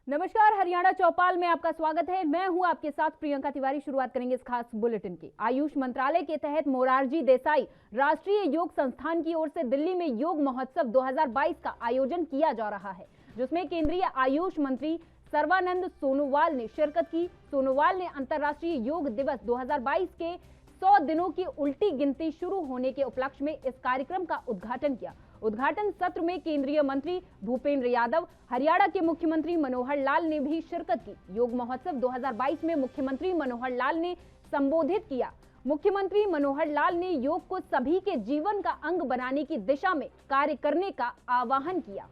नमस्कार, हरियाणा चौपाल में आपका स्वागत है। मैं हूं आपके साथ प्रियंका तिवारी। शुरुआत करेंगे इस खास बुलेटिन की। आयुष मंत्रालय के तहत मोरारजी देसाई राष्ट्रीय योग संस्थान की ओर से दिल्ली में योग महोत्सव 2022 का आयोजन किया जा रहा है, जिसमें केंद्रीय आयुष मंत्री सर्बानंद सोनोवाल ने शिरकत की। सोनोवाल ने अंतर्राष्ट्रीय योग दिवस 2022 के 100 दिनों की उल्टी गिनती शुरू होने के उपलक्ष्य में इस कार्यक्रम का उद्घाटन किया। उद्घाटन सत्र में केंद्रीय मंत्री भूपेंद्र यादव, हरियाणा के मुख्यमंत्री मनोहर लाल ने भी शिरकत की। योग महोत्सव 2022 में मुख्यमंत्री मनोहर लाल ने संबोधित किया। मुख्यमंत्री मनोहर लाल ने योग को सभी के जीवन का अंग बनाने की दिशा में कार्य करने का आह्वान किया।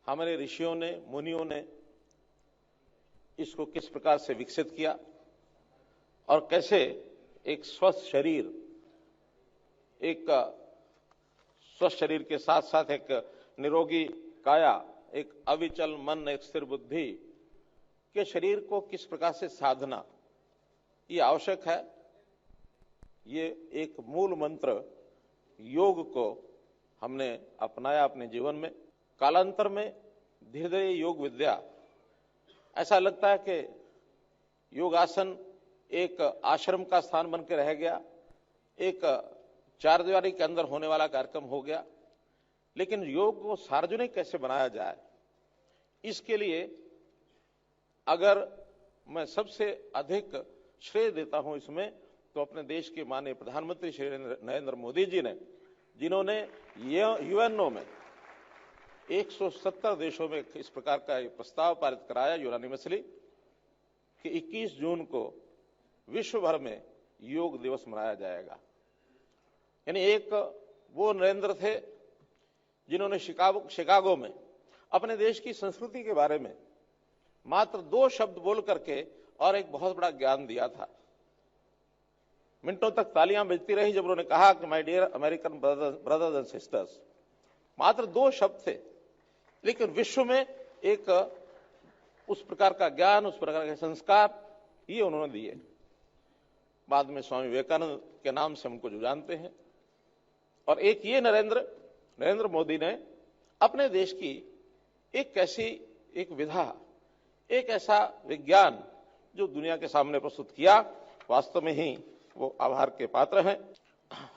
हमारे ऋषियों ने, मुनियों ने इसको किस प्रकार से विकसित किया और कैसे एक स्वस्थ शरीर, एक स्वस्थ शरीर के साथ साथ एक निरोगी काया, एक अविचल मन, एक स्थिर बुद्धि के शरीर को किस प्रकार से साधना ये आवश्यक है। ये एक मूल मंत्र योग को हमने अपनाया अपने जीवन में। कालांतर में धीरे धीरे योग विद्या, ऐसा लगता है कि योगासन एक आश्रम का स्थान बन के रह गया, एक चारदीवारी के अंदर होने वाला कार्यक्रम हो गया। लेकिन योग को सार्वजनिक कैसे बनाया जाए, इसके लिए अगर मैं सबसे अधिक श्रेय देता हूं इसमें, तो अपने देश के माननीय प्रधानमंत्री श्री नरेंद्र मोदी जी ने, जिन्होंने यूएनओ में 170 देशों में इस प्रकार का प्रस्ताव पारित कराया यूनानिमसली कि 21 जून को विश्व भर में योग दिवस मनाया जाएगा। यानी एक वो नरेंद्र थे जिन्होंने शिकागो में अपने देश की संस्कृति के बारे में मात्र 2 शब्द बोल करके और एक बहुत बड़ा ज्ञान दिया था। मिनटों तक तालियां बजती रही जब उन्होंने कहा कि my dear American brothers and sisters. मात्र 2 शब्द थे, लेकिन विश्व में एक उस प्रकार का ज्ञान, उस प्रकार के संस्कार ये उन्होंने दिए। बाद में स्वामी विवेकानंद के नाम से हमको जो जानते हैं। और एक ये नरेंद्र मोदी ने अपने देश की एक ऐसी एक विधा, एक ऐसा विज्ञान जो दुनिया के सामने प्रस्तुत किया, वास्तव में ही वो आभार के पात्र हैं।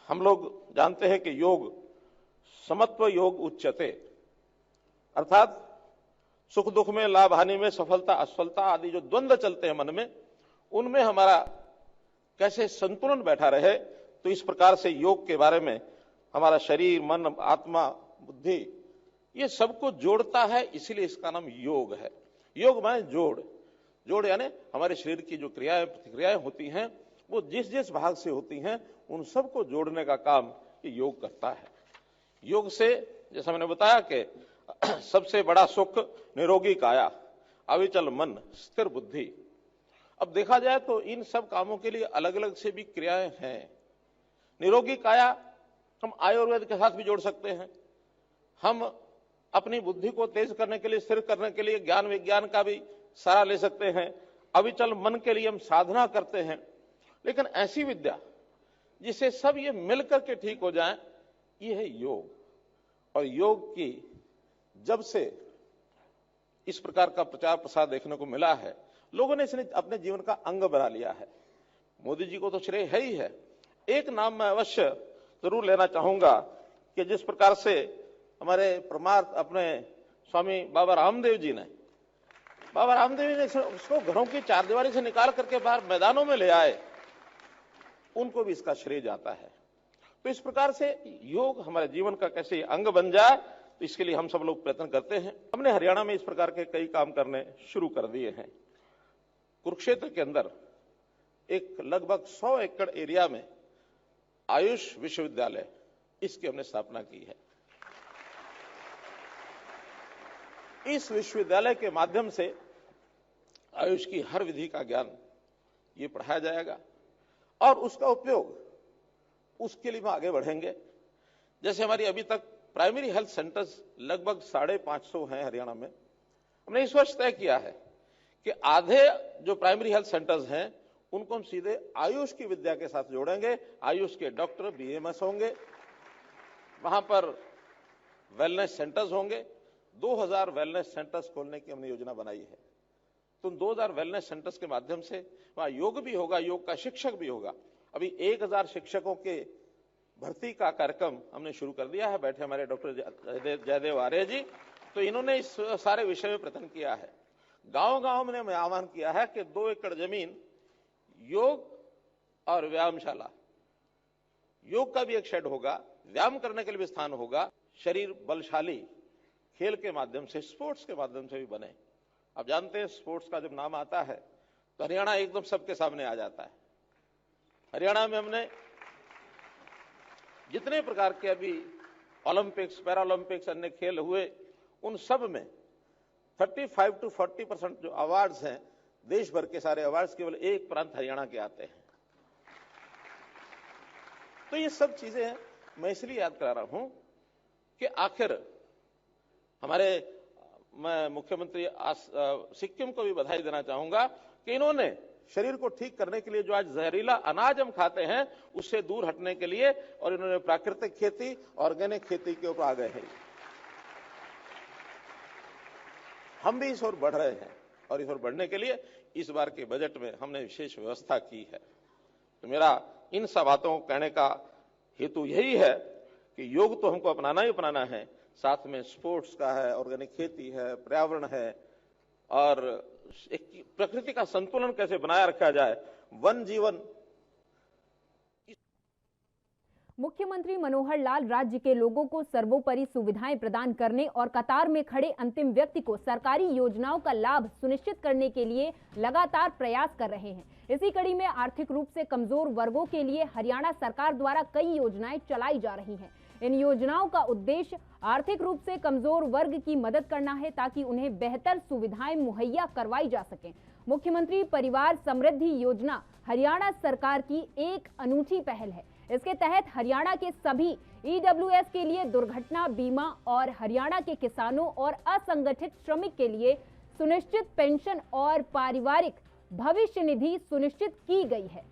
हम लोग जानते हैं कि योग समत्व योग उच्यते, अर्थात सुख दुख में, लाभ हानि में, सफलता असफलता आदि जो द्वंद्व चलते हैं मन में, उनमें हमारा कैसे संतुलन बैठा रहे। तो इस प्रकार से योग के बारे में हमारा शरीर, मन, आत्मा, बुद्धि ये सबको जोड़ता है, इसीलिए इसका नाम योग है। योग माने जोड़ यानी हमारे शरीर की जो क्रियाएं प्रतिक्रियाएं होती हैं, वो जिस जिस भाग से होती हैं उन सबको जोड़ने का काम ये योग करता है। योग से, जैसा मैंने बताया कि सबसे बड़ा सुख निरोगी काया, अविचल मन, स्थिर बुद्धि। अब देखा जाए तो इन सब कामों के लिए अलग अलग से भी क्रियाएं हैं। निरोगी काया हम आयुर्वेद के साथ भी जोड़ सकते हैं। हम अपनी बुद्धि को तेज करने के लिए, स्थिर करने के लिए ज्ञान विज्ञान का भी सहारा ले सकते हैं। अविचल मन के लिए हम साधना करते हैं। लेकिन ऐसी विद्या जिसे सब ये मिलकर के ठीक हो जाए, ये है योग। और योग की जब से इस प्रकार का प्रचार प्रसार देखने को मिला है, लोगों ने इसने अपने जीवन का अंग बना लिया है। मोदी जी को तो श्रेय है ही है। एक नाम मैं अवश्य जरूर लेना चाहूंगा कि जिस प्रकार से हमारे परमार्थ अपने स्वामी बाबा रामदेव जी ने उसको घरों की चारदीवारी से निकाल करके बाहर मैदानों में ले आए, उनको भी इसका श्रेय जाता है। तो इस प्रकार से योग हमारे जीवन का कैसे अंग बन जाए, तो इसके लिए हम सब लोग प्रयत्न करते हैं। हमने हरियाणा में इस प्रकार के कई काम करने शुरू कर दिए हैं। कुरुक्षेत्र के अंदर एक लगभग 100 एकड़ एरिया में आयुष विश्वविद्यालय, इसकी हमने स्थापना की है। इस विश्वविद्यालय के माध्यम से आयुष की हर विधि का ज्ञान ये पढ़ाया जाएगा और उसका उपयोग, उसके लिए हम आगे बढ़ेंगे। जैसे हमारी अभी तक प्राइमरी हेल्थ सेंटर्स लगभग 550 हैं हरियाणा में। हमने इस वर्ष तय किया है कि आधे जो प्राइमरी हेल्थ सेंटर्स हैं उनको हम सीधे आयुष की विद्या के साथ जोड़ेंगे। आयुष के डॉक्टर बीएमएस होंगे, वहां पर वेलनेस सेंटर्स होंगे। 2000 वेलनेस सेंटर्स खोलने की हमने योजना बनाई है। तो 2000 वेलनेस सेंटर्स के माध्यम से वहां योग भी होगा, योग का शिक्षक भी होगा। अभी 1000 शिक्षकों के भर्ती का कार्यक्रम हमने शुरू कर दिया है। बैठे हमारे डॉक्टर जयदेव आर्य जी, तो इन्होंने इस सारे विषय में प्रयत्न किया है। गांव-गांव में हमने आह्वान किया है कि 2 एकड़ जमीन योग और व्यायामशाला, योग का भी एक शेड होगा, व्यायाम करने के लिए भी स्थान होगा, शरीर बलशाली खेल के माध्यम से, स्पोर्ट्स के माध्यम से भी बने। आप जानते हैं स्पोर्ट्स का जब नाम आता है तो हरियाणा एकदम सबके सामने आ जाता है। हरियाणा में हमने जितने प्रकार के अभी ओलंपिक्स, पैरालंपिक्स, अन्य खेल हुए, उन सब में 35 to 40% जो अवार्ड्स हैं, देश भर के सारे अवार्ड्स केवल एक प्रांत हरियाणा के आते हैं। तो ये सब चीजें हैं। मैं इसलिए याद करा रहा हूं कि आखिर मैं मुख्यमंत्री सिक्किम को भी बधाई देना चाहूंगा कि इन्होंने शरीर को ठीक करने के लिए जो आज जहरीला अनाज हम खाते हैं उससे दूर हटने के लिए, और इन्होंने प्राकृतिक खेती, ऑर्गेनिक खेती के ऊपर आ गए हैं। हम भी इस ओर बढ़ रहे हैं और इस ओर बढ़ने के लिए इस बार के बजट में हमने विशेष व्यवस्था की है। तो मेरा इन सब बातों को कहने का हेतु यही है कि योग तो हमको अपनाना ही अपनाना है, साथ में स्पोर्ट्स का है, ऑर्गेनिक खेती है, पर्यावरण है, और एक प्रकृति का संतुलन कैसे बनाए रखा जाए, वन जीवन। मुख्यमंत्री मनोहर लाल राज्य के लोगों को सर्वोपरि सुविधाएं प्रदान करने और कतार में खड़े अंतिम व्यक्ति को सरकारी योजनाओं का लाभ सुनिश्चित करने के लिए लगातार प्रयास कर रहे हैं। इसी कड़ी में आर्थिक रूप से कमजोर वर्गों के लिए हरियाणा सरकार द्वारा कई योजनाएं चलाई जा रही हैं। इन योजनाओं का उद्देश्य आर्थिक रूप से कमजोर वर्ग की मदद करना है ताकि उन्हें बेहतर सुविधाएं मुहैया करवाई जा सकें। मुख्यमंत्री परिवार समृद्धि योजना हरियाणा सरकार की एक अनूठी पहल है। इसके तहत हरियाणा के सभी ईडब्ल्यूएस के लिए दुर्घटना बीमा और हरियाणा के किसानों और असंगठित श्रमिक के लिए सुनिश्चित पेंशन और पारिवारिक भविष्य निधि सुनिश्चित की गई है।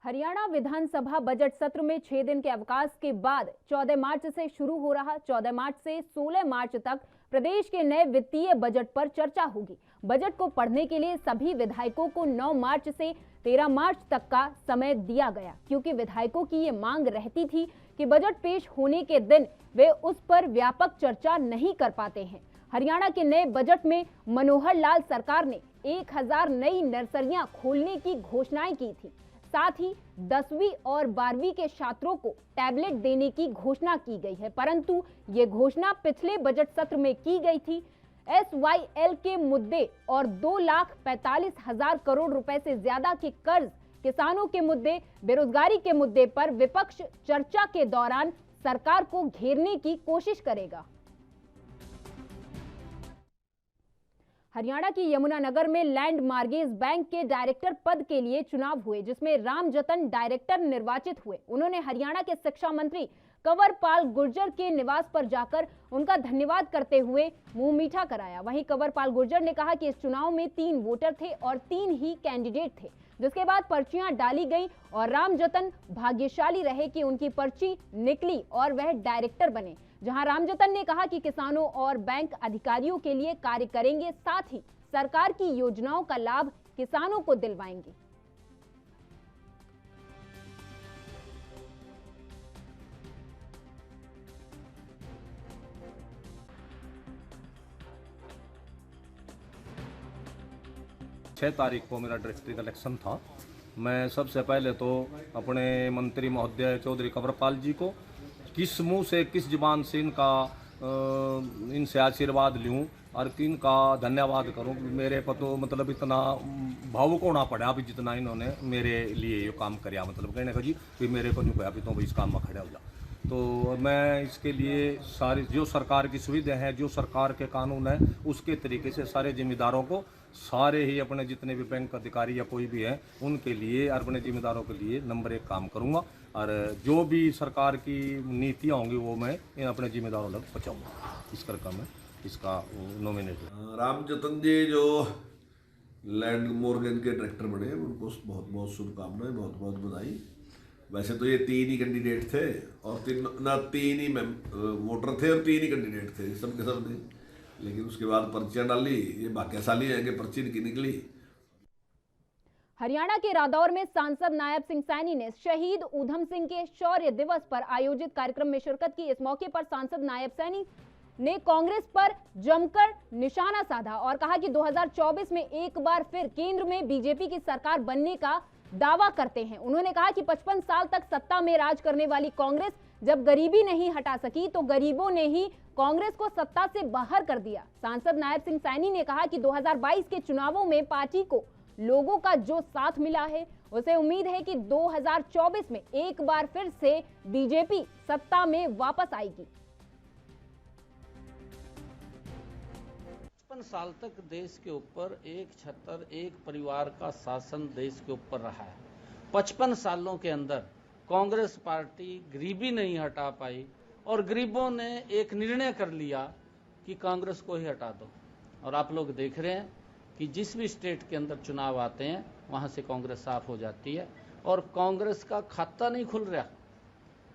हरियाणा विधानसभा बजट सत्र में 6 दिन के अवकाश के बाद 14 मार्च से शुरू हो रहा 14 मार्च से 16 मार्च तक प्रदेश के नए वित्तीय बजट पर चर्चा होगी। बजट को पढ़ने के लिए सभी विधायकों को 9 मार्च से 13 मार्च तक का समय दिया गया, क्योंकि विधायकों की ये मांग रहती थी कि बजट पेश होने के दिन वे उस पर व्यापक चर्चा नहीं कर पाते हैं। हरियाणा के नए बजट में मनोहर लाल सरकार ने 1000 नई नर्सरियां खोलने की घोषणाएं की थी। साथ ही 10वीं और 12वीं के छात्रों को टैबलेट देने की घोषणा की गई है, परंतु ये घोषणा पिछले बजट सत्र में की गई थी। SYL के मुद्दे और 2,45,000 करोड़ रुपए से ज्यादा के कर्ज, किसानों के मुद्दे, बेरोजगारी के मुद्दे पर विपक्ष चर्चा के दौरान सरकार को घेरने की कोशिश करेगा। हरियाणा की यमुनानगर में लैंड मार्गेज बैंक के डायरेक्टर पद के लिए चुनाव हुए, जिसमें रामजतन डायरेक्टर निर्वाचित हुए। उन्होंने हरियाणा के शिक्षा मंत्री कंवरपाल गुर्जर के निवास पर जाकर उनका धन्यवाद करते हुए मुंह मीठा कराया। वहीं कंवरपाल गुर्जर ने कहा कि इस चुनाव में 3 वोटर थे और 3 ही कैंडिडेट थे, जिसके बाद पर्चियां डाली गई और रामजतन भाग्यशाली रहे कि उनकी पर्ची निकली और वह डायरेक्टर बने। जहां रामजतन ने कहा कि किसानों और बैंक अधिकारियों के लिए कार्य करेंगे, साथ ही सरकार की योजनाओं का लाभ किसानों को दिलवाएंगे। छह तारीख को मेरा डिस्ट्रिक्ट इलेक्शन था। मैं सबसे पहले तो अपने मंत्री महोदय चौधरी कंवरपाल जी को किस मुंह से, किस जुबान से इनसे आशीर्वाद लूँ और इनका धन्यवाद करूँ। मेरे को तो मतलब इतना भावुक होना पड़ा अभी जितना इन्होंने मेरे लिए ये काम कराया। मतलब कहने का जी कि मेरे को नहीं कहा अभी तो इस काम में खड़े हो जा। तो मैं इसके लिए सारी जो सरकार की सुविधा है, जो सरकार के कानून है, उसके तरीके से सारे जिम्मेदारों को, सारे ही अपने जितने भी बैंक अधिकारी या कोई भी है उनके लिए, अपने जिम्मेदारों के लिए नंबर 1 काम करूँगा। और जो भी सरकार की नीतियाँ होंगी वो मैं अपने जिम्मेदारों तक पहुँचाऊँगा। इस करके मैं इसका नॉमिनेट हूँ। राम जतन जी जो लैंड मोर्गन के डायरेक्टर बने, उनको बहुत बहुत शुभकामनाएं, बहुत बहुत बधाई। वैसे तो ये 3 ही कैंडिडेट थे और 3 ही वोटर थे और 3 ही कैंडिडेट थे सब के सब ने, लेकिन उसके बाद पर्चियां डाली, ये भाग्यशाली है कि पर्ची इनकी निकली। हरियाणा के रादौर में सांसद नायब सिंह सैनी ने शहीद ऊधम सिंह के शौर्य दिवस पर आयोजित कार्यक्रम में शिरकत की। इस मौके पर सांसद नायब सैनी ने कांग्रेस पर जमकर निशाना साधा और कहा कि 2024 में एक बार फिर केंद्र में बीजेपी की सरकार बनने का दावा करते हैं। उन्होंने कहा कि 55 साल तक सत्ता में राज करने वाली कांग्रेस जब गरीबी नहीं हटा सकी तो गरीबों ने ही कांग्रेस को सत्ता से बाहर कर दिया। सांसद नायब सिंह सैनी ने कहा कि 2022 के चुनावों में पार्टी को लोगों का जो साथ मिला है, उसे उम्मीद है कि 2024 में एक बार फिर से बीजेपी सत्ता में वापस आएगी। 55 साल तक देश के ऊपर एक छतर, एक परिवार का शासन देश के ऊपर रहा है। 55 सालों के अंदर कांग्रेस पार्टी गरीबी नहीं हटा पाई और गरीबों ने एक निर्णय कर लिया कि कांग्रेस को ही हटा दो। और आप लोग देख रहे हैं कि जिस भी स्टेट के अंदर चुनाव आते हैं वहां से कांग्रेस साफ हो जाती है और कांग्रेस का खाता नहीं खुल रहा।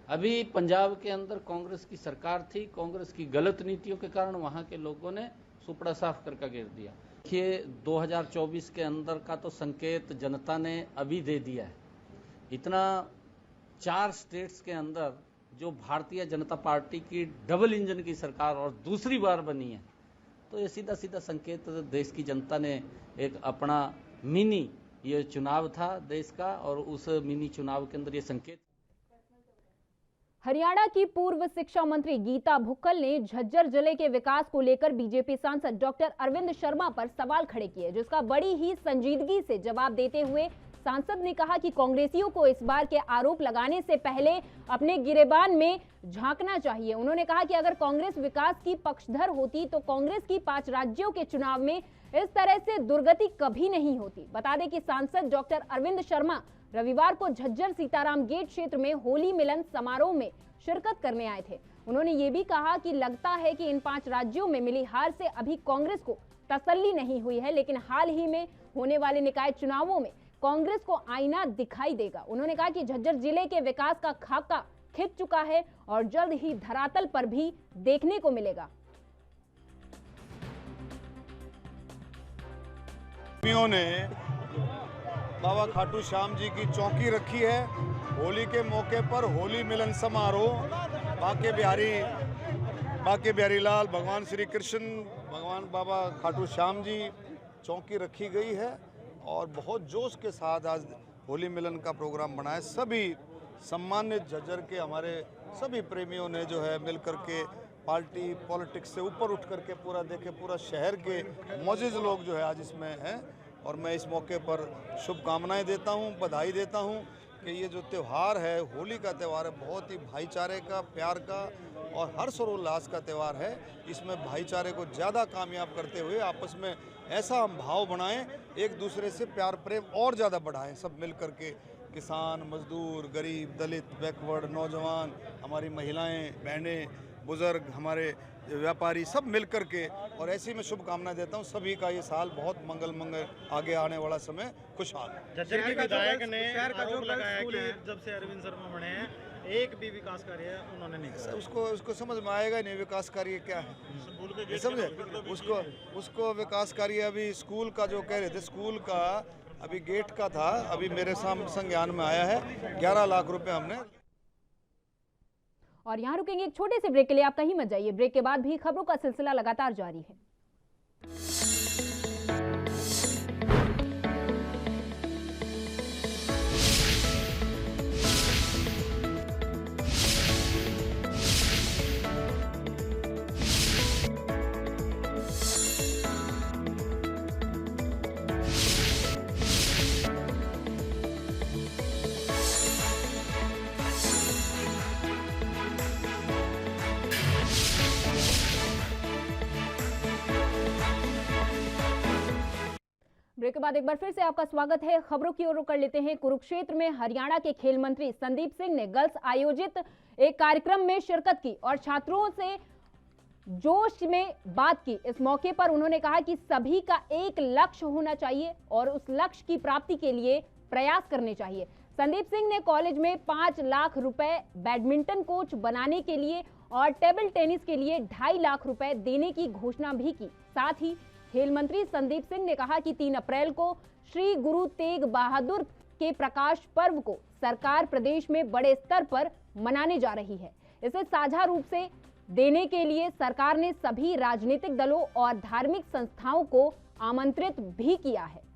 अभी पंजाब के अंदर कांग्रेस की सरकार थी, कांग्रेस की गलत नीतियों के कारण वहां के लोगों ने सुपड़ा साफ करके गिर दिया। देखिए 2024 के अंदर का तो संकेत जनता ने अभी दे दिया है। इतना 4 स्टेट्स के अंदर जो भारतीय जनता पार्टी की डबल इंजन की सरकार और दूसरी बार बनी है, तो ये सीधा सीधा संकेत देश की जनता ने एक अपना मिनी ये चुनाव था देश का, और उस मिनी चुनाव के अंदर ये संकेत। हरियाणा की पूर्व शिक्षा मंत्री गीता भुक्कल ने झज्जर जिले के विकास को लेकर बीजेपी सांसद डॉक्टर अरविंद शर्मा पर सवाल खड़े किए, जिसका बड़ी ही संजीदगी से जवाब देते हुए सांसद ने कहा कि कांग्रेसियों को इस बार के आरोप लगाने से पहले अपने गिरेबान में झांकना चाहिए। उन्होंने कहा कि अगर कांग्रेस विकास की पक्षधर होती तो कांग्रेस की 5 राज्यों के चुनाव में इस तरह से दुर्गति कभी नहीं होती। बता दें कि सांसद डॉक्टर अरविंद शर्मा रविवार को झज्जर सीताराम गेट क्षेत्र में होली मिलन समारोह में शिरकत करने आए थे। उन्होंने ये भी कहा कि लगता है कि इन 5 राज्यों में मिली हार से अभी कांग्रेस को तसल्ली नहीं हुई है, लेकिन हाल ही में होने वाले निकाय चुनावों में कांग्रेस को आईना दिखाई देगा। उन्होंने कहा कि झज्जर जिले के विकास का खाका खिंच चुका है और जल्द ही धरातल पर भी देखने को मिलेगा। ने बाबा खाटू श्याम जी की चौकी रखी है। होली के मौके पर होली मिलन समारोह बाके बिहारी लाल, भगवान श्री कृष्ण, भगवान बाबा खाटू श्याम जी चौकी रखी गई है और बहुत जोश के साथ आज होली मिलन का प्रोग्राम बनाया। सभी सम्मानित झज्जर के हमारे सभी प्रेमियों ने जो है मिलकर के पार्टी पॉलिटिक्स से ऊपर उठ करके पूरा देखे, पूरा शहर के मौजूद लोग जो है आज इसमें हैं और मैं इस मौके पर शुभकामनाएं देता हूं, बधाई देता हूं कि ये जो त्यौहार है, होली का त्यौहार है, बहुत ही भाईचारे का, प्यार का और हर्ष और उल्लास का त्यौहार है। इसमें भाईचारे को ज़्यादा कामयाब करते हुए आपस में ऐसा हम भाव बनाएं, एक दूसरे से प्यार प्रेम और ज़्यादा बढ़ाएं, सब मिल कर के, किसान, मजदूर, गरीब, दलित, बैकवर्ड, नौजवान, हमारी महिलाएं, बहनें, बुजुर्ग, हमारे व्यापारी, सब मिल कर के। और ऐसी मैं शुभकामनाएं देता हूं सभी का ये साल बहुत मंगल आगे आने वाला समय खुशहाल। झज्जर के विधायक ने आरोप लगाया कि जब से अरविंद शर्मा बने हैं एक भी विकास कार्य उन्होंने नहीं किया। उसको समझ में आएगा नहीं विकास कार्य क्या है, समझे? उसको विकास कार्य अभी स्कूल का जो कह रहे थे, स्कूल का अभी गेट का था, अभी मेरे संज्ञान में आया है 11 लाख रुपए हमने। और यहाँ रुकेंगे एक छोटे से ब्रेक के लिए, आप कहीं मत जाइए। ब्रेक के बाद भी खबरों का सिलसिला लगातार जारी है। ब्रेक के बाद एक बार फिर से आपका स्वागत है। खबरों की ओर रुख कर लेते हैं। कुरुक्षेत्र में हरियाणा के खेल मंत्री संदीप सिंह ने गर्ल्स आयोजित एक कार्यक्रम में शिरकत की और छात्रों से जोश में बात की। इस मौके पर उन्होंने कहा कि सभी का एक लक्ष्य होना चाहिए और उस लक्ष्य की प्राप्ति के लिए प्रयास करने चाहिए। संदीप सिंह ने कॉलेज में 5 लाख रुपए बैडमिंटन कोच बनाने के लिए और टेबल टेनिस के लिए 2.5 लाख रुपए देने की घोषणा भी की। साथ ही खेल मंत्री संदीप सिंह ने कहा कि 3 अप्रैल को श्री गुरु तेग बहादुर के प्रकाश पर्व को सरकार प्रदेश में बड़े स्तर पर मनाने जा रही है। इसे साझा रूप से देने के लिए सरकार ने सभी राजनीतिक दलों और धार्मिक संस्थाओं को आमंत्रित भी किया है।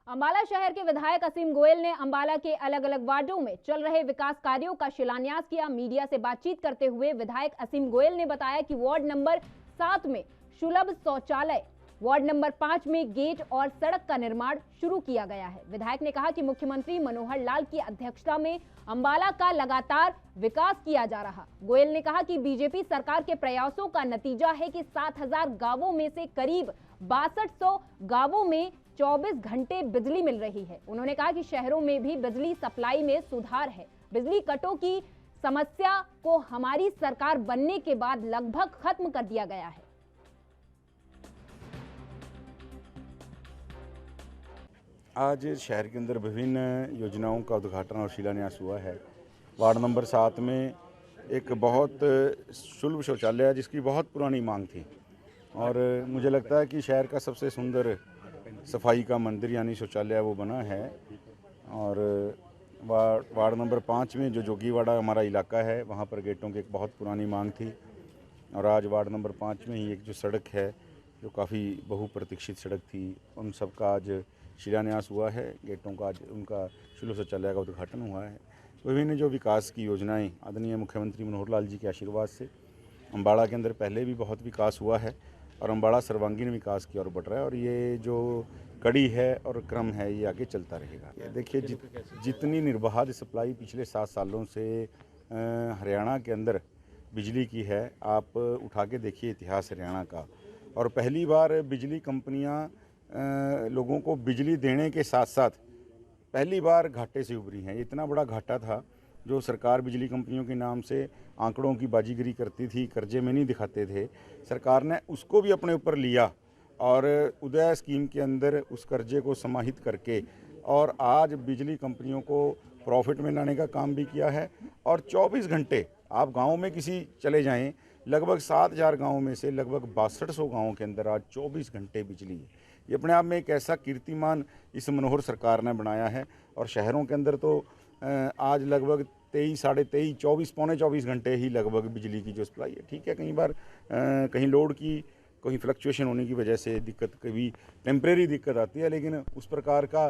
अंबाला शहर के विधायक असीम गोयल ने अंबाला के अलग अलग वार्डों में चल रहे विकास कार्यों का शिलान्यास किया। मीडिया से बातचीत करते हुए विधायक असीम गोयल ने बताया कि वार्ड नंबर 7 में सुलभ शौचालय, वार्ड नंबर 5 में गेट और सड़क का निर्माण शुरू किया गया है। विधायक ने कहा कि मुख्यमंत्री मनोहर लाल की अध्यक्षता में अंबाला का लगातार विकास किया जा रहा। गोयल ने कहा कि बीजेपी सरकार के प्रयासों का नतीजा है कि 7,000 गांवों में से करीब 6200 गांवों में 24 घंटे बिजली मिल रही है। उन्होंने कहा कि शहरों में भी बिजली सप्लाई में सुधार है। बिजली कटों की समस्या को हमारी सरकार बनने के बाद लगभग खत्म कर दिया गया है। आज शहर के अंदर विभिन्न योजनाओं का उद्घाटन और शिलान्यास हुआ है। वार्ड नंबर 7 में एक बहुत सुलभ शौचालय है जिसकी बहुत पुरानी मांग थी और मुझे लगता है कि शहर का सबसे सुंदर सफाई का मंदिर यानी शौचालय वो बना है। और वार्ड नंबर 5 में जो जोगीवाड़ा हमारा इलाका है वहाँ पर गेटों की एक बहुत पुरानी मांग थी और आज वार्ड नंबर 5 में ही एक जो सड़क है जो काफ़ी बहुप्रतीक्षित सड़क थी उन सब का आज शिलान्यास हुआ है। गेटों का आज उनका सुलभ शौचालय का उद्घाटन हुआ है। विभिन्न जो विकास की योजनाएं आदरणीय मुख्यमंत्री मनोहर लाल जी के आशीर्वाद से अम्बाड़ा के अंदर पहले भी बहुत विकास हुआ है और अम्बाड़ा सर्वांगीण विकास की ओर बढ़ रहा है और ये जो कड़ी है और क्रम है ये आगे चलता रहेगा। देखिए जितनी निर्बाध सप्लाई पिछले 7 सालों से हरियाणा के अंदर बिजली की है, आप उठा के देखिए इतिहास हरियाणा का। और पहली बार बिजली कंपनियां लोगों को बिजली देने के साथ साथ पहली बार घाटे से उभरी हैं। इतना बड़ा घाटा था जो सरकार बिजली कंपनियों के नाम से आंकड़ों की बाजीगरी करती थी, कर्जे में नहीं दिखाते थे। सरकार ने उसको भी अपने ऊपर लिया और उदय स्कीम के अंदर उस कर्जे को समाहित करके और आज बिजली कंपनियों को प्रॉफिट में लाने का काम भी किया है। और 24 घंटे आप गाँव में किसी चले जाएँ, लगभग 7,000 गाँव में से लगभग 6200 गाँवों के अंदर आज 24 घंटे बिजली है। ये अपने आप में एक ऐसा कीर्तिमान इस मनोहर सरकार ने बनाया है। और शहरों के अंदर तो आज लगभग 23, साढ़े 23, 24, पौने 24 घंटे ही लगभग बिजली की जो सप्लाई है। ठीक है, कई बार कहीं लोड की कहीं फ्लक्चुएशन होने की वजह से दिक्कत, कभी टेम्परेरी दिक्कत आती है, लेकिन उस प्रकार का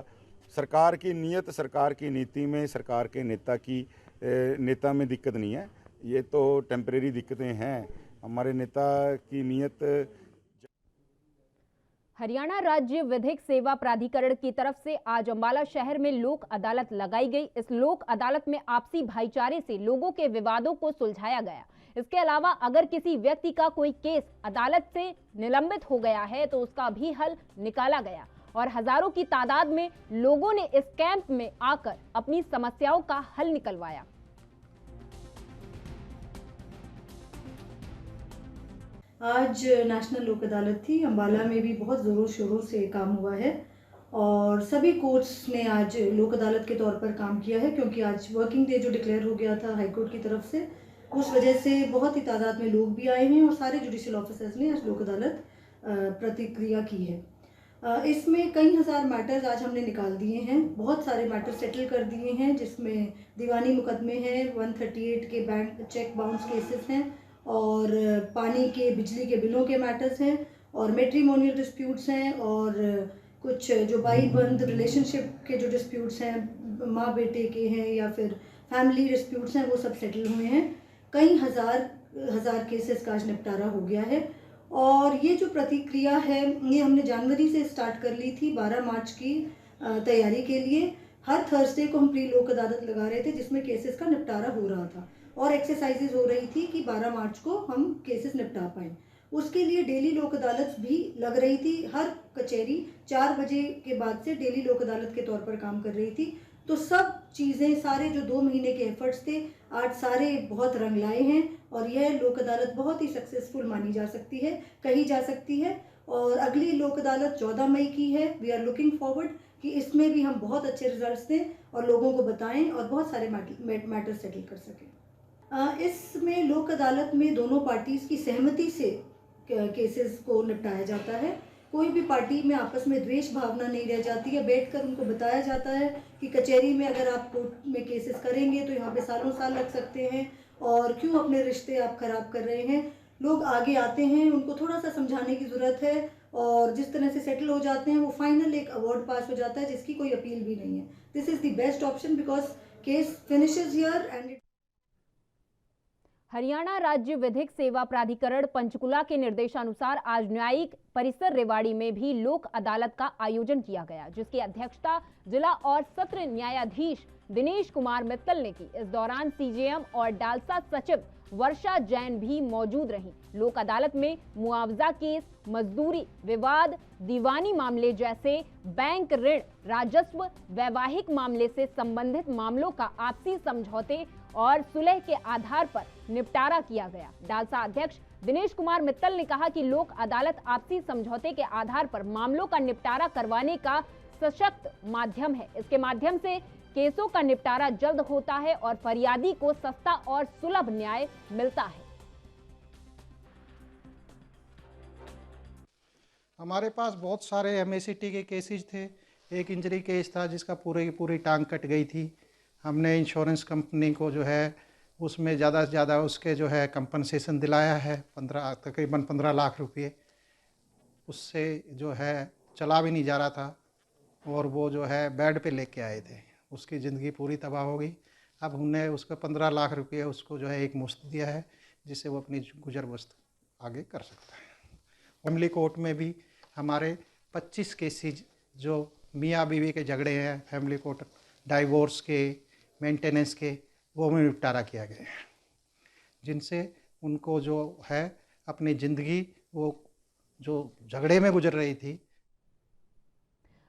सरकार की नीयत, सरकार की नीति में, सरकार के नेता में दिक्कत नहीं है। ये तो टेम्परेरी दिक्कतें हैं। हमारे नेता की नीयत। हरियाणा राज्य विधिक सेवा प्राधिकरण की तरफ से आज अंबाला शहर में लोक अदालत लगाई गई। इस लोक अदालत में आपसी भाईचारे से लोगों के विवादों को सुलझाया गया। इसके अलावा अगर किसी व्यक्ति का कोई केस अदालत से निलंबित हो गया है तो उसका भी हल निकाला गया और हजारों की तादाद में लोगों ने इस कैंप में आकर अपनी समस्याओं का हल निकलवाया। आज नेशनल लोक अदालत थी। अंबाला में भी बहुत ज़ोरों शोरों से काम हुआ है और सभी कोर्ट्स ने आज लोक अदालत के तौर पर काम किया है क्योंकि आज वर्किंग डे जो डिक्लेयर हो गया था हाई कोर्ट की तरफ से, उस वजह से बहुत ही तादाद में लोग भी आए हैं और सारे जुडिशियल ऑफिसर्स ने आज लोक अदालत प्रतिक्रिया की है। इसमें कई हज़ार मैटर्स आज हमने निकाल दिए हैं। बहुत सारे मैटर्स सेटल कर दिए हैं जिसमें दीवानी मुकदमे हैं, 138 के बैंक चेक बाउंस केसेस हैं और पानी के, बिजली के बिलों के मैटर्स हैं और मैट्रिमोनियल डिस्प्यूट्स हैं और कुछ जो भाई बंद रिलेशनशिप के जो डिस्प्यूट्स हैं, माँ बेटे के हैं या फिर फैमिली डिस्प्यूट्स हैं, वो सब सेटल हुए हैं। कई हज़ार केसेस का आज निपटारा हो गया है और ये जो प्रतिक्रिया है ये हमने जनवरी से स्टार्ट कर ली थी 12 मार्च की तैयारी के लिए। हर थर्सडे को हम प्री लोक अदालत लगा रहे थे जिसमें केसेस का निपटारा हो रहा था और एक्सरसाइजेज हो रही थी कि 12 मार्च को हम केसेस निपटा पाएँ। उसके लिए डेली लोक अदालत भी लग रही थी। हर कचहरी 4 बजे के बाद से डेली लोक अदालत के तौर पर काम कर रही थी। तो सब चीज़ें, सारे जो 2 महीने के एफर्ट्स थे, आज सारे बहुत रंग लाए हैं और यह लोक अदालत बहुत ही सक्सेसफुल मानी जा सकती है, कही जा सकती है। और अगली लोक अदालत 14 मई की है। वी आर लुकिंग फॉरवर्ड कि इसमें भी हम बहुत अच्छे रिजल्ट्स दें और लोगों को बताएं और बहुत सारे मैटर सेटल कर सकें। इसमें लोक अदालत में दोनों पार्टीज़ की सहमति से केसेस को निपटाया जाता है। कोई भी पार्टी में आपस में द्वेष भावना नहीं रह जाती है। बैठकर उनको बताया जाता है कि कचहरी में अगर आप कोर्ट में केसेस करेंगे तो यहाँ पे सालों साल लग सकते हैं और क्यों अपने रिश्ते आप खराब कर रहे हैं। लोग आगे आते हैं, उनको थोड़ा सा समझाने की ज़रूरत है और जिस तरह से सेटल हो जाते हैं वो फाइनल एक अवार्ड पास हो जाता है जिसकी कोई अपील भी नहीं है। This is the best option because case finishes here and Haryana राज्य विधिक सेवा प्राधिकरण पंचकुला के निर्देशानुसार आज न्यायिक परिसर रेवाड़ी में भी लोक अदालत का आयोजन किया गया, जिसकी अध्यक्षता जिला और सत्र न्यायाधीश दिनेश कुमार मित्तल ने की। इस दौरान सीजेएम और डालसा सचिव वर्षा जैन भी मौजूद रहीं। लोक अदालत में मुआवजा केस, मजदूरी विवाद, दीवानी मामले जैसे बैंक ऋण, राजस्व, वैवाहिक मामले से संबंधित मामलों का आपसी समझौते और सुलह के आधार पर निपटारा किया गया। डालसा अध्यक्ष दिनेश कुमार मित्तल ने कहा कि लोक अदालत आपसी समझौते के आधार पर मामलों का निपटारा करवाने का सशक्त माध्यम है। इसके माध्यम से केसों का निपटारा जल्द होता है और फरियादी को सस्ता और सुलभ न्याय मिलता है। हमारे पास बहुत सारे एमएसीटी के केसेस थे। एक इंजरी केस था जिसका पूरी की पूरी टांग कट गई थी। हमने इंश्योरेंस कंपनी को जो है उसमें ज़्यादा से ज़्यादा उसके जो है कंपनसेशन दिलाया है, तकरीबन 15 लाख रुपये। उससे जो है चला भी नहीं जा रहा था और वो जो है बेड पे लेके आए थे। उसकी ज़िंदगी पूरी तबाह हो गई। अब हमने उसको 15 लाख रुपये उसको जो है एक मुश्त दिया है जिससे वो अपनी गुजर बसर आगे कर सकता है। फैमिली कोर्ट में भी हमारे 25 केसेज जो मियाँ बीवी के झगड़े हैं, फैमिली कोर्ट डाइवोर्स के, मेंटेनेंस के, वो में निपटारा किया गया है, जिनसे उनको जो है अपनी ज़िंदगी वो जो झगड़े में गुजर रही थी।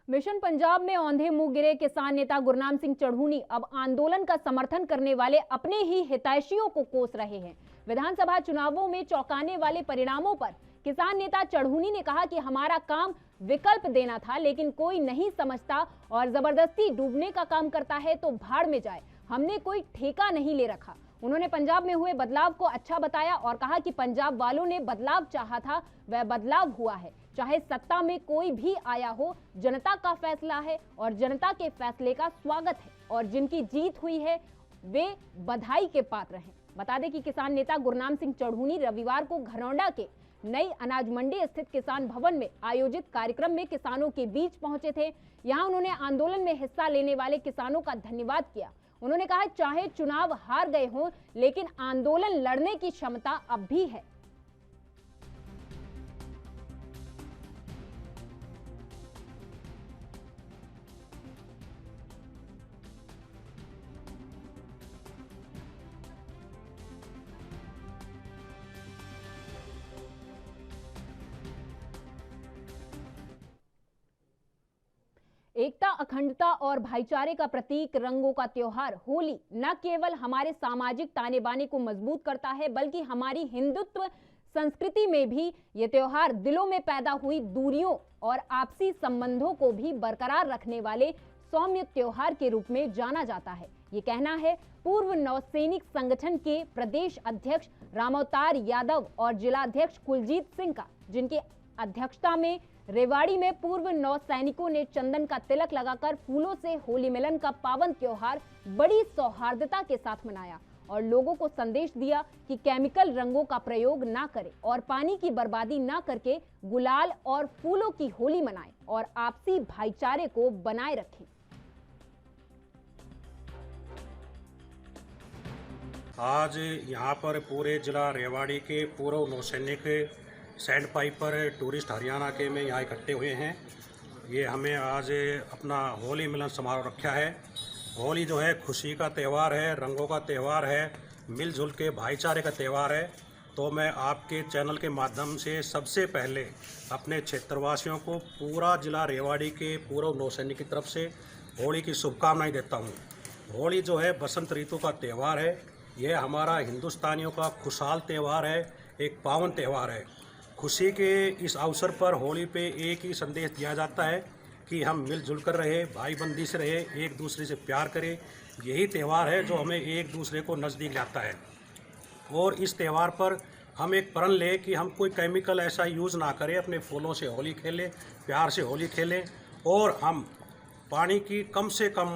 मिशन पंजाब में औंधे मुंह गिरे किसान नेता गुरनाम सिंह चढ़ूनी अब आंदोलन का समर्थन करने वाले अपने ही हितैषियों को कोस रहे हैं। विधानसभा चुनावों में चौंकाने वाले परिणामों पर किसान नेता चढ़ूनी ने कहा कि हमारा काम विकल्प देना था, लेकिन कोई नहीं समझता और जबरदस्ती डूबने का काम करता है तो भाड़ में जाए। हमने कोई ठेका नहीं ले रखा। उन्होंने पंजाब में हुए बदलाव को अच्छा बताया और कहा कि पंजाब वालों ने बदलाव चाहा था, वह बदलाव हुआ है। चाहे सत्ता में कोई भी आया हो, जनता का फैसला है और जनता के फैसले का स्वागत है और जिनकी जीत हुई है वे बधाई के पात्र हैं। बता दें कि किसान नेता गुरनाम सिंह चढ़ूनी रविवार को घरौंडा के नई अनाज मंडी स्थित किसान भवन में आयोजित कार्यक्रम में किसानों के बीच पहुंचे थे। यहां उन्होंने आंदोलन में हिस्सा लेने वाले किसानों का धन्यवाद किया। उन्होंने कहा चाहे चुनाव हार गए हों, लेकिन आंदोलन लड़ने की क्षमता अब भी है। एकता, अखंडता और भाईचारे का प्रतीक रंगों का त्योहार होली न केवल हमारे सामाजिक ताने बाने को मजबूत करता है, बल्कि हमारी हिंदुत्व संस्कृति में भी ये त्योहार दिलों में पैदा हुई दूरियों और आपसी संबंधों को भी बरकरार रखने वाले सौम्य त्योहार के रूप में जाना जाता है। ये कहना है पूर्व नौसैनिक संगठन के प्रदेश अध्यक्ष रामावतार यादव और जिलाध्यक्ष कुलजीत सिंह का, जिनकी अध्यक्षता में रेवाड़ी में पूर्व नौसैनिकों ने चंदन का तिलक लगाकर फूलों से होली मिलन का पावन त्योहार बड़ी सौहार्दता के साथ मनाया और लोगों को संदेश दिया कि केमिकल रंगों का प्रयोग ना करें और पानी की बर्बादी ना करके गुलाल और फूलों की होली मनाएं और आपसी भाईचारे को बनाए रखें। आज यहाँ पर पूरे जिला रेवाड़ी के पूर्व नौसैनिक सैंड पाइपर टूरिस्ट हरियाणा के में यहाँ इकट्ठे हुए हैं। ये हमें आज अपना होली मिलन समारोह रखा है। होली जो है खुशी का त्यौहार है, रंगों का त्यौहार है मिलजुल के भाईचारे का त्यौहार है। तो मैं आपके चैनल के माध्यम से सबसे पहले अपने क्षेत्रवासियों को पूरा जिला रेवाड़ी के पूर्व नौसैनिक की तरफ से होली की शुभकामनाएं देता हूं। होली जो है बसंत ऋतु का त्यौहार है। यह हमारा हिंदुस्तानियों का खुशहाल त्यौहार है, एक पावन त्यौहार है। खुशी के इस अवसर पर होली पे एक ही संदेश दिया जाता है कि हम मिलजुल कर रहे, भाई बंदी से रहे, एक दूसरे से प्यार करें। यही त्यौहार है जो हमें एक दूसरे को नज़दीक लाता है। और इस त्यौहार पर हम एक प्रण लें कि हम कोई केमिकल ऐसा यूज़ ना करें, अपने फूलों से होली खेलें, प्यार से होली खेलें और हम पानी की कम से कम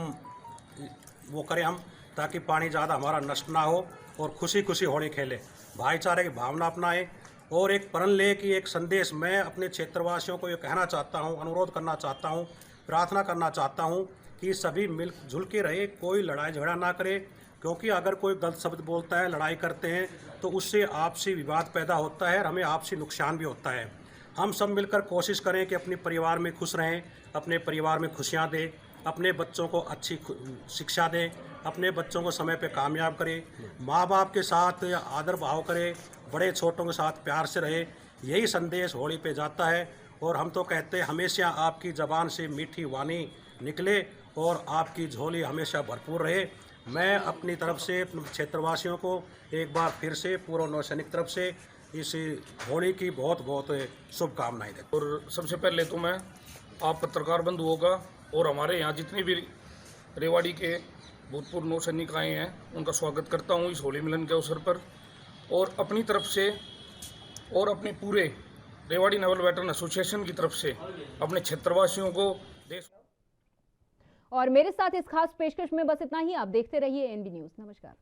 वो करें हम, ताकि पानी ज़्यादा हमारा नष्ट ना हो और खुशी खुशी होली खेलें, भाईचारे की भावना अपनाएं। और एक प्रण ले कि एक संदेश मैं अपने क्षेत्रवासियों को ये कहना चाहता हूँ, अनुरोध करना चाहता हूँ, प्रार्थना करना चाहता हूँ कि सभी मिलजुल के रहे, कोई लड़ाई झगड़ा ना करे, क्योंकि अगर कोई गलत शब्द बोलता है, लड़ाई करते हैं तो उससे आपसी विवाद पैदा होता है और हमें आपसी नुकसान भी होता है। हम सब मिलकर कोशिश करें कि अपने परिवार में खुश रहें, अपने परिवार में खुशियाँ दें, अपने बच्चों को अच्छी शिक्षा दें, अपने बच्चों को समय पे कामयाब करें, माँ बाप के साथ आदर भाव करें, बड़े छोटों के साथ प्यार से रहे। यही संदेश होली पे जाता है। और हम तो कहते हैं हमेशा आपकी ज़बान से मीठी वाणी निकले और आपकी झोली हमेशा भरपूर रहे। मैं अपनी तरफ से क्षेत्रवासियों को एक बार फिर से पूर्व नौसैनिक तरफ से इस होली की बहुत बहुत शुभकामनाएं देता हूं। और सबसे पहले तो मैं आप पत्रकार बंधुओं का और हमारे यहाँ जितने भी रेवाड़ी के भूतपूर्व नौसैनिक आए हैं उनका स्वागत करता हूँ इस होली मिलन के अवसर पर। और अपनी तरफ से और अपने पूरे रेवाड़ी नेवल वेटरन एसोसिएशन की तरफ से अपने क्षेत्रवासियों को देश। और मेरे साथ इस खास पेशकश में बस इतना ही। आप देखते रहिए एनबी न्यूज़। नमस्कार।